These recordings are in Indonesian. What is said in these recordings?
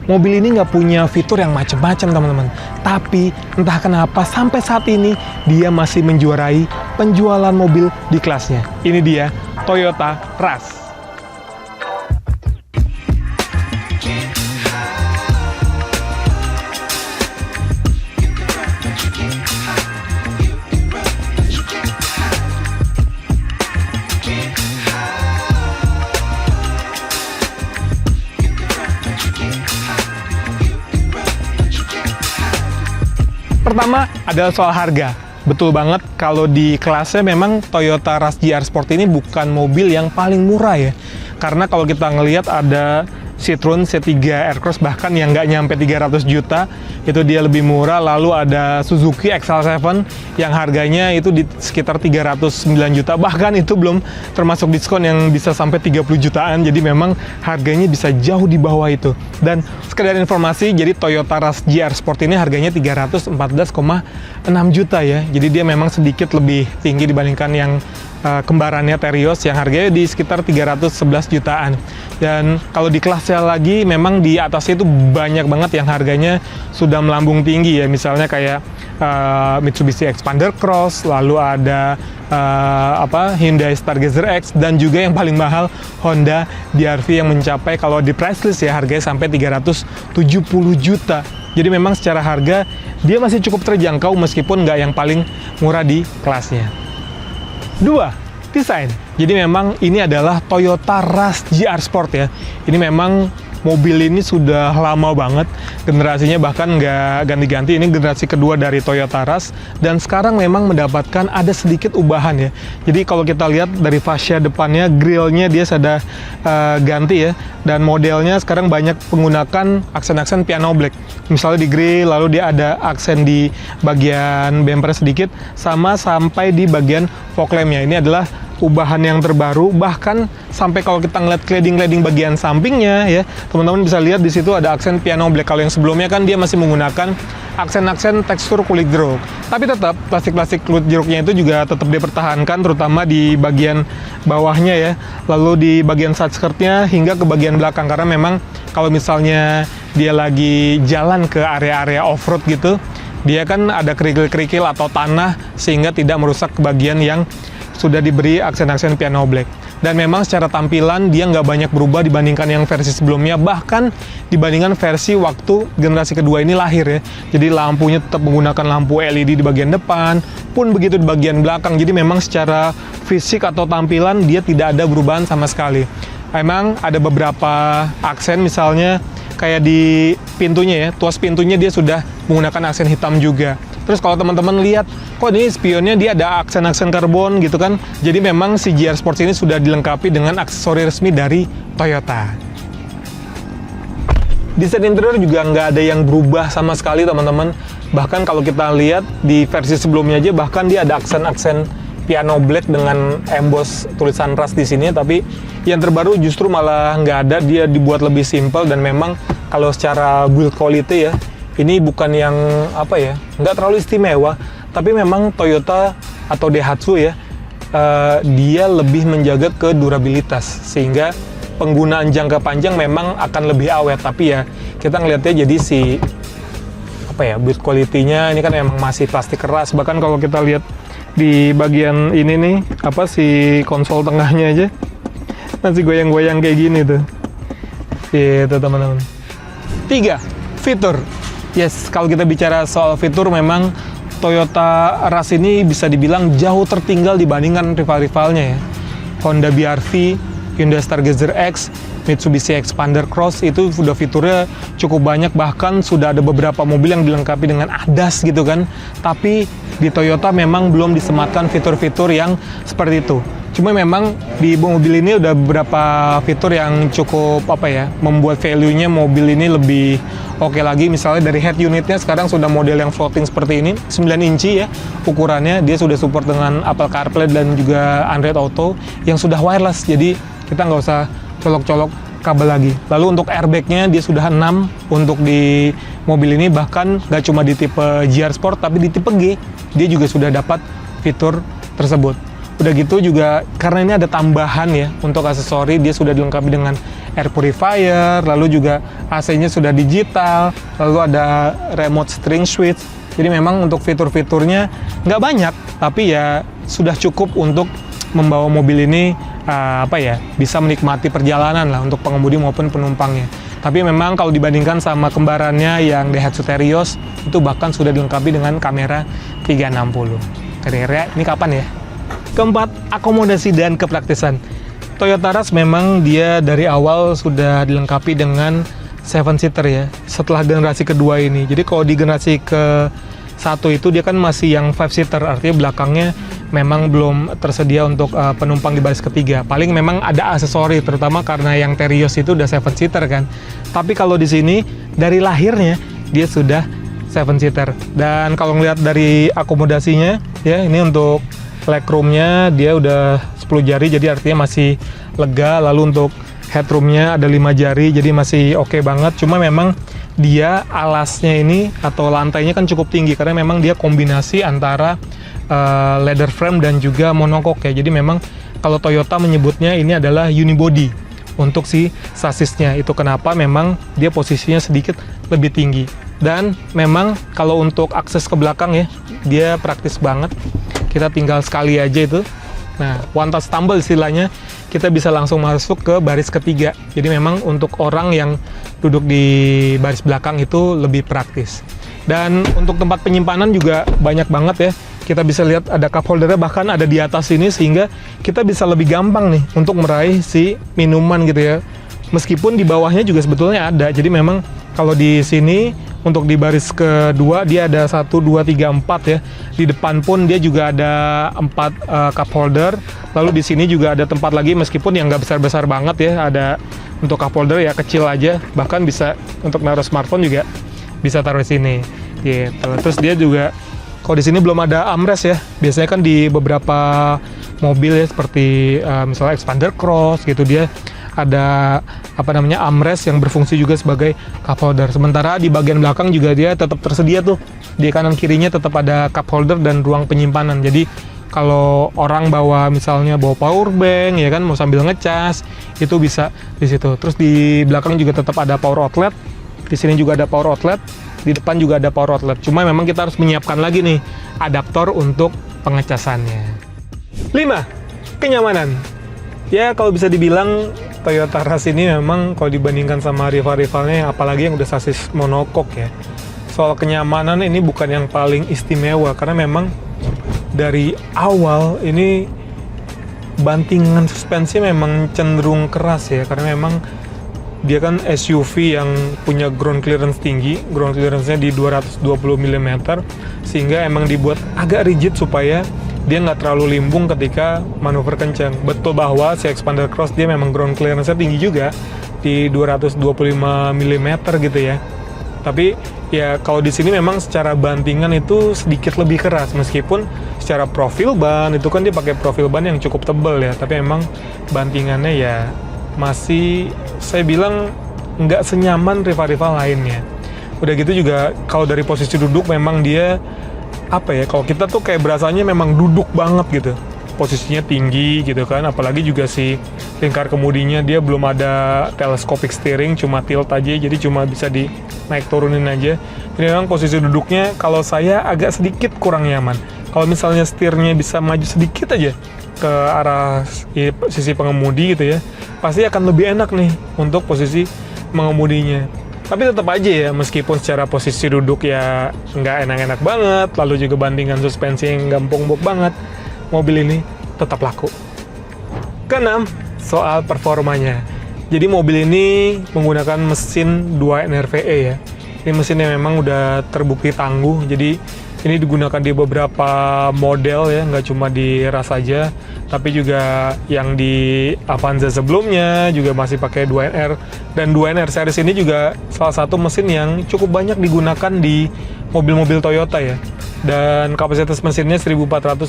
mobil ini nggak punya fitur yang macam-macam teman-teman. Tapi entah kenapa sampai saat ini dia masih menjuarai penjualan mobil di kelasnya. Ini dia Toyota Rush. Pertama adalah soal harga. Betul banget, kalau di kelasnya memang Toyota Rush GR Sport ini bukan mobil yang paling murah ya. Karena kalau kita ngelihat ada Citroen C3 Aircross bahkan yang nggak nyampe 300 juta, itu dia lebih murah. Lalu ada Suzuki XL7 yang harganya itu di sekitar 309 juta, bahkan itu belum termasuk diskon yang bisa sampai 30 jutaan. Jadi memang harganya bisa jauh di bawah itu. Dan sekedar informasi, jadi Toyota Rush GR Sport ini harganya 314,6 juta ya. Jadi dia memang sedikit lebih tinggi dibandingkan yang kembarannya Terios yang harganya di sekitar 311 jutaan. Dan kalau di kelasnya lagi memang di atasnya itu banyak banget yang harganya sudah melambung tinggi ya. Misalnya kayak Mitsubishi Xpander Cross, lalu ada Hyundai Stargazer X, dan juga yang paling mahal Honda DR-V yang mencapai kalau di price list ya harganya sampai 370 juta. Jadi memang secara harga dia masih cukup terjangkau meskipun nggak yang paling murah di kelasnya. 2. Desain. Jadi memang ini adalah Toyota Rush GR Sport ya. Ini memang mobil ini sudah lama banget, generasinya bahkan nggak ganti-ganti. Ini generasi kedua dari Toyota Rush, dan sekarang memang mendapatkan ada sedikit ubahan ya. Jadi kalau kita lihat dari fascia depannya, grillnya dia sudah ganti ya, dan modelnya sekarang banyak menggunakan aksen-aksen piano black. Misalnya di grill, lalu dia ada aksen di bagian bumper sedikit, sama sampai di bagian fog lampnya. Ini adalah ubahan yang terbaru, bahkan sampai kalau kita ngeliat cladding bagian sampingnya ya, teman-teman bisa lihat di situ ada aksen piano black. Kalau yang sebelumnya kan dia masih menggunakan aksen-aksen tekstur kulit jeruk. Tapi tetap plastik kulit jeruknya itu juga tetap dipertahankan, terutama di bagian bawahnya ya, lalu di bagian side skirtnya hingga ke bagian belakang, karena memang kalau misalnya dia lagi jalan ke area-area off-road gitu, dia kan ada kerikil-kerikil atau tanah sehingga tidak merusak bagian yang sudah diberi aksen-aksen piano black. Dan memang secara tampilan dia nggak banyak berubah dibandingkan yang versi sebelumnya, bahkan dibandingkan versi waktu generasi kedua ini lahir ya. Jadi lampunya tetap menggunakan lampu LED di bagian depan, pun begitu di bagian belakang. Jadi memang secara fisik atau tampilan dia tidak ada perubahan sama sekali. Memang ada beberapa aksen, misalnya kayak di pintunya ya, tuas pintunya dia sudah menggunakan aksen hitam juga. Terus kalau teman-teman lihat, kok ini spionnya dia ada aksen-aksen karbon gitu kan. Jadi memang si GR Sports ini sudah dilengkapi dengan aksesori resmi dari Toyota. Desain interior juga nggak ada yang berubah sama sekali teman-teman. Bahkan kalau kita lihat di versi sebelumnya aja, bahkan dia ada aksen-aksen piano black dengan emboss tulisan Rush di sini. Tapi yang terbaru justru malah nggak ada, dia dibuat lebih simple. Dan memang kalau secara build quality ya, ini bukan yang nggak terlalu istimewa, tapi memang Toyota atau Daihatsu ya, dia lebih menjaga ke durabilitas, sehingga penggunaan jangka panjang memang akan lebih awet. Tapi ya kita ngelihatnya jadi si build quality-nya ini kan memang masih plastik keras. Bahkan kalau kita lihat di bagian ini nih, si konsol tengahnya aja masih goyang-goyang kayak gini tuh. Itu teman-teman. 3. Fitur. Yes, kalau kita bicara soal fitur, memang Toyota Rush ini bisa dibilang jauh tertinggal dibandingkan rival-rivalnya ya. Honda BR-V, Hyundai Stargazer X, Mitsubishi Xpander Cross itu sudah fiturnya cukup banyak, bahkan sudah ada beberapa mobil yang dilengkapi dengan ADAS gitu kan. Tapi di Toyota memang belum disematkan fitur-fitur yang seperti itu. Cuma memang di mobil ini udah beberapa fitur yang cukup membuat value-nya mobil ini lebih oke lagi. Misalnya dari head unitnya sekarang sudah model yang floating seperti ini, 9 inci ya ukurannya. Dia sudah support dengan Apple CarPlay dan juga Android Auto yang sudah wireless, jadi kita nggak usah colok-colok kabel lagi. Lalu untuk airbag-nya dia sudah 6 untuk di mobil ini, bahkan nggak cuma di tipe GR Sport tapi di tipe G dia juga sudah dapat fitur tersebut. Udah gitu juga karena ini ada tambahan ya untuk aksesori, dia sudah dilengkapi dengan air purifier, lalu juga AC-nya sudah digital, lalu ada remote string switch. Jadi memang untuk fitur-fiturnya nggak banyak, tapi ya sudah cukup untuk membawa mobil ini bisa menikmati perjalanan lah untuk pengemudi maupun penumpangnya. Tapi memang kalau dibandingkan sama kembarannya yang Daihatsu Terios, itu bahkan sudah dilengkapi dengan kamera 360. Kira-kira ini kapan ya? Keempat, akomodasi dan kepraktisan. Toyota Rush memang dia dari awal sudah dilengkapi dengan 7-seater ya, setelah generasi kedua ini. Jadi kalau di generasi ke-1 itu dia kan masih yang 5-seater, artinya belakangnya memang belum tersedia untuk penumpang di baris ketiga. Paling memang ada aksesori, terutama karena yang Terios itu udah 7-seater kan. Tapi kalau di sini dari lahirnya dia sudah 7-seater. Dan kalau ngelihat dari akomodasinya ya, ini untuk legroomnya dia udah 10 jari, jadi artinya masih lega. Lalu untuk headroomnya ada 5 jari, jadi masih oke banget. Cuma memang dia alasnya ini atau lantainya kan cukup tinggi karena memang dia kombinasi antara leather frame dan juga monocoque ya. Jadi memang kalau Toyota menyebutnya ini adalah unibody untuk si sasisnya. Itu kenapa memang dia posisinya sedikit lebih tinggi. Dan memang kalau untuk akses ke belakang ya, dia praktis banget. Kita tinggal sekali aja itu. Nah, one touch tumble istilahnya, kita bisa langsung masuk ke baris ketiga. Jadi memang untuk orang yang duduk di baris belakang itu lebih praktis. Dan untuk tempat penyimpanan juga banyak banget ya. Kita bisa lihat ada cup holdernya bahkan ada di atas sini, sehingga kita bisa lebih gampang nih untuk meraih si minuman gitu ya. Meskipun di bawahnya juga sebetulnya ada. Jadi memang kalau di sini untuk di baris kedua dia ada 1, 2, 3, 4 ya. Di depan pun dia juga ada 4 cup holder. Lalu di sini juga ada tempat lagi, meskipun yang nggak besar-besar banget ya. Ada untuk cup holder ya kecil aja. Bahkan bisa untuk naruh smartphone juga bisa taruh di sini. Gitu. Terus dia juga kalau di sini belum ada armrest ya. Biasanya kan di beberapa mobil ya seperti misalnya Expander Cross gitu, dia ada armrest yang berfungsi juga sebagai cup holder. Sementara di bagian belakang juga dia tetap tersedia tuh. Di kanan kirinya tetap ada cup holder dan ruang penyimpanan. Jadi kalau orang misalnya bawa power bank ya kan, mau sambil ngecas, itu bisa di situ. Terus di belakang juga tetap ada power outlet. Di sini juga ada power outlet. Di depan juga ada power outlet. Cuma memang kita harus menyiapkan lagi nih adaptor untuk pengecasannya. 5. Kenyamanan. Ya kalau bisa dibilang Toyota Rush ini memang kalau dibandingkan sama rival-rivalnya, apalagi yang udah sasis monocoque ya, soal kenyamanan ini bukan yang paling istimewa. Karena memang dari awal ini bantingan suspensi memang cenderung keras ya. Karena memang dia kan SUV yang punya ground clearance tinggi, ground clearance-nya di 220 mm, sehingga emang dibuat agak rigid supaya dia nggak terlalu limbung ketika manuver kencang. Betul bahwa si Expander Cross dia memang ground clearance-nya tinggi juga, di 225 mm gitu ya. Tapi ya kalau di sini memang secara bantingan itu sedikit lebih keras, meskipun secara profil ban itu kan dia pakai profil ban yang cukup tebal ya, tapi memang bantingannya ya masih saya bilang nggak senyaman rival-rival lainnya. Udah gitu juga kalau dari posisi duduk memang dia kalau kita tuh kayak berasanya memang duduk banget gitu, posisinya tinggi gitu kan. Apalagi juga si lingkar kemudinya dia belum ada telescopic steering, cuma tilt aja, jadi cuma bisa di naik turunin aja. Jadi memang posisi duduknya kalau saya agak sedikit kurang nyaman. Kalau misalnya setirnya bisa maju sedikit aja ke arah sisi pengemudi gitu ya, pasti akan lebih enak nih untuk posisi mengemudinya. Tapi tetap aja ya, meskipun secara posisi duduk ya nggak enak-enak banget, lalu juga bandingan suspensi yang gampang banget, mobil ini tetap laku. Keenam, soal performanya. Jadi mobil ini menggunakan mesin 2 NRVE ya. Ini mesinnya memang udah terbukti tangguh, jadi ini digunakan di beberapa model ya, nggak cuma di Rush saja, tapi juga yang di Avanza sebelumnya juga masih pakai 2NR. Dan 2NR series ini juga salah satu mesin yang cukup banyak digunakan di mobil-mobil Toyota ya. Dan kapasitas mesinnya 1496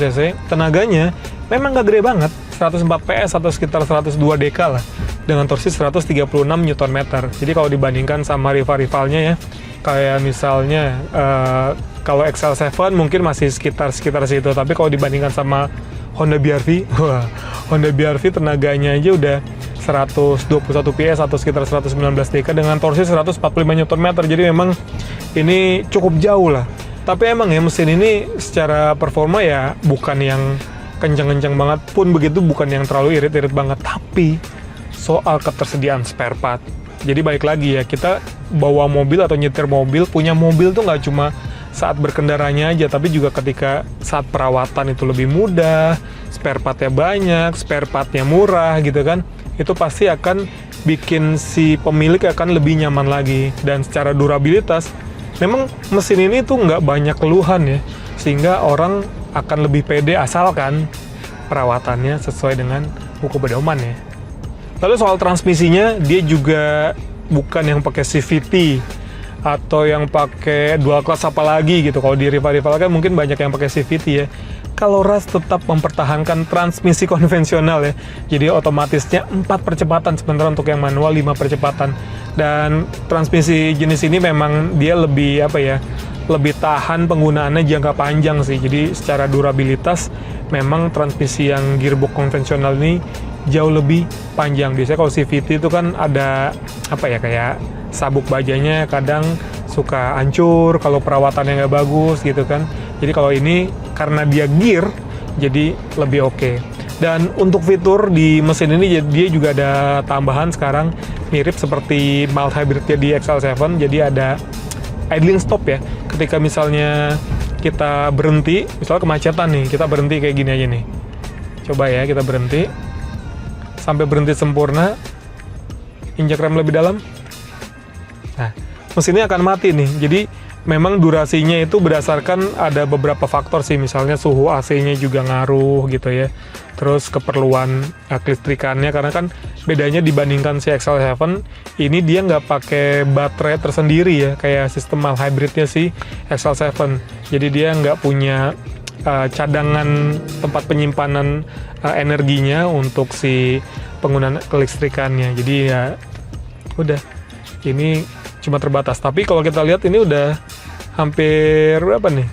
cc, tenaganya memang nggak gede banget, 104 PS atau sekitar 102 dk lah, dengan torsi 136 Nm. Jadi kalau dibandingkan sama rival-rivalnya ya, kayak misalnya kalau XL7 mungkin masih sekitar situ, tapi kalau dibandingkan sama Honda BR-V. Wah, Honda BR-V tenaganya aja udah 121 PS atau sekitar 119 dk dengan torsi 145 Nm. Jadi memang ini cukup jauh lah. Tapi emang ya mesin ini secara performa ya bukan yang kencang-kencang banget pun begitu, bukan yang terlalu irit-irit banget. Tapi soal ketersediaan spare part. Jadi balik lagi ya, kita bawa mobil atau nyetir mobil, punya mobil tuh nggak cuma saat berkendaranya aja, tapi juga ketika saat perawatan itu lebih mudah, spare partnya banyak, spare partnya murah gitu kan, itu pasti akan bikin si pemilik akan lebih nyaman lagi. Dan secara durabilitas, memang mesin ini tuh nggak banyak keluhan ya, sehingga orang akan lebih pede asalkan perawatannya sesuai dengan buku pedoman ya. Lalu soal transmisinya, dia juga bukan yang pakai CVT atau yang pakai dual clutch apalagi gitu. Kalau di rival-rival kan mungkin banyak yang pakai CVT ya. Kalau Rush tetap mempertahankan transmisi konvensional ya. Jadi otomatisnya 4 percepatan, sementara untuk yang manual 5 percepatan. Dan transmisi jenis ini memang dia lebih lebih tahan penggunaannya jangka panjang sih. Jadi secara durabilitas memang transmisi yang gearbox konvensional ini jauh lebih panjang. Biasanya kalau CVT itu kan ada kayak sabuk bajanya kadang suka hancur kalau perawatannya nggak bagus gitu kan. Jadi kalau ini karena dia gear jadi lebih oke. Dan untuk fitur di mesin ini dia juga ada tambahan sekarang mirip seperti mild hybridnya di XL7. Jadi ada idling stop ya. Ketika misalnya kita berhenti, misalnya kemacetan nih, kita berhenti kayak gini aja nih. Coba ya, kita berhenti sampai berhenti sempurna, injak rem lebih dalam. Nah, mesinnya akan mati nih. Jadi memang durasinya itu berdasarkan ada beberapa faktor sih, misalnya suhu AC-nya juga ngaruh gitu ya. Terus keperluan kelistrikannya, karena kan bedanya dibandingkan si XL7, ini dia nggak pakai baterai tersendiri ya, kayak sistem mild hybridnya si XL7. Jadi dia nggak punya cadangan tempat penyimpanan energinya untuk si penggunaan kelistrikannya. Jadi ya udah, ini cuma terbatas. Tapi kalau kita lihat ini udah hampir berapa nih?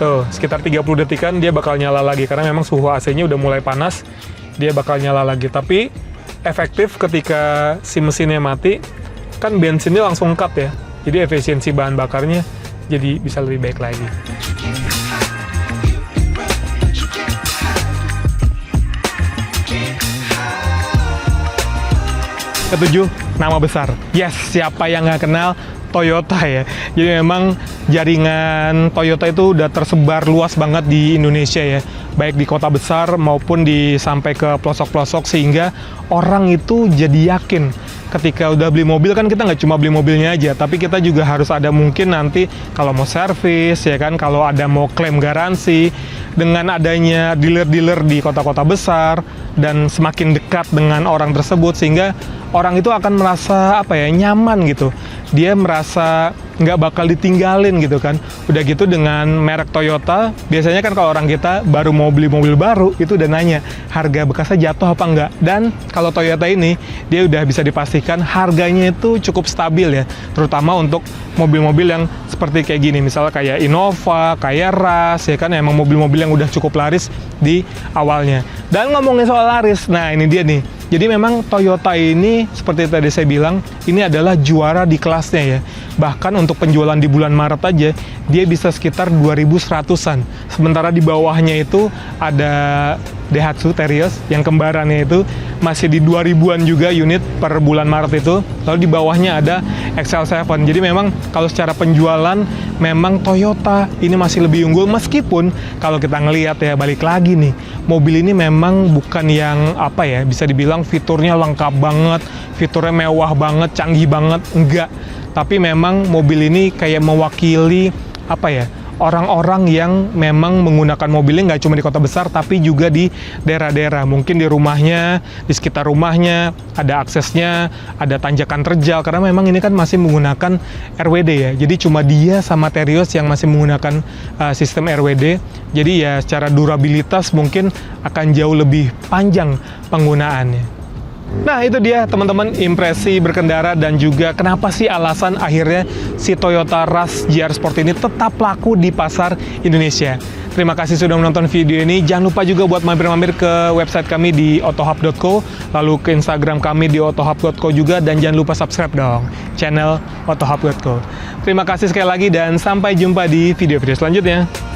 Tuh, sekitar 30 detikan dia bakal nyala lagi, karena memang suhu AC-nya udah mulai panas, dia bakal nyala lagi. Tapi efektif ketika si mesinnya mati, kan bensinnya langsung cut ya. Jadi efisiensi bahan bakarnya jadi bisa lebih baik lagi. Ketujuh, nama besar. Yes, siapa yang nggak kenal Toyota ya. Jadi memang jaringan Toyota itu udah tersebar luas banget di Indonesia ya, baik di kota besar maupun sampai ke pelosok-pelosok, sehingga orang itu jadi yakin ketika udah beli mobil. Kan kita nggak cuma beli mobilnya aja, tapi kita juga harus ada mungkin nanti kalau mau servis ya kan, kalau ada mau klaim garansi. Dengan adanya dealer-dealer di kota-kota besar dan semakin dekat dengan orang tersebut, sehingga orang itu akan merasa nyaman gitu. Dia merasa nggak bakal ditinggalin gitu kan. Udah gitu dengan merek Toyota, biasanya kan kalau orang kita baru mau beli mobil baru itu udah nanya harga bekasnya jatuh apa enggak. Dan kalau Toyota ini dia udah bisa dipastikan harganya itu cukup stabil ya, terutama untuk mobil-mobil yang seperti kayak gini, misalnya kayak Innova, kayak Rush ya kan, emang mobil-mobil yang udah cukup laris di awalnya. Dan ngomongin soal laris, nah ini dia nih. Jadi memang Toyota ini seperti tadi saya bilang, ini adalah juara di kelasnya ya. Bahkan untuk penjualan di bulan Maret aja, dia bisa sekitar 2.100-an. Sementara di bawahnya itu ada Daihatsu Terios yang kembarannya itu masih di 2.000-an juga unit per bulan Maret itu. Lalu di bawahnya ada XL7. Jadi memang kalau secara penjualan memang Toyota ini masih lebih unggul, meskipun kalau kita ngelihat ya, balik lagi nih, mobil ini memang bukan yang bisa dibilang fiturnya lengkap banget, fiturnya mewah banget, canggih banget, enggak. Tapi memang mobil ini kayak mewakili orang-orang yang memang menggunakan mobilnya nggak cuma di kota besar, tapi juga di daerah-daerah. Mungkin di rumahnya, di sekitar rumahnya, ada aksesnya, ada tanjakan terjal, karena memang ini kan masih menggunakan RWD ya. Jadi cuma dia sama Terios yang masih menggunakan sistem RWD. Jadi ya secara durabilitas mungkin akan jauh lebih panjang penggunaannya. Nah itu dia teman-teman, impresi berkendara dan juga kenapa sih alasan akhirnya si Toyota Rush GR Sport ini tetap laku di pasar Indonesia. Terima kasih sudah menonton video ini. Jangan lupa juga buat mampir-mampir ke website kami di otohub.co, lalu ke Instagram kami di otohub.co juga, dan jangan lupa subscribe dong channel otohub.co. Terima kasih sekali lagi dan sampai jumpa di video-video selanjutnya.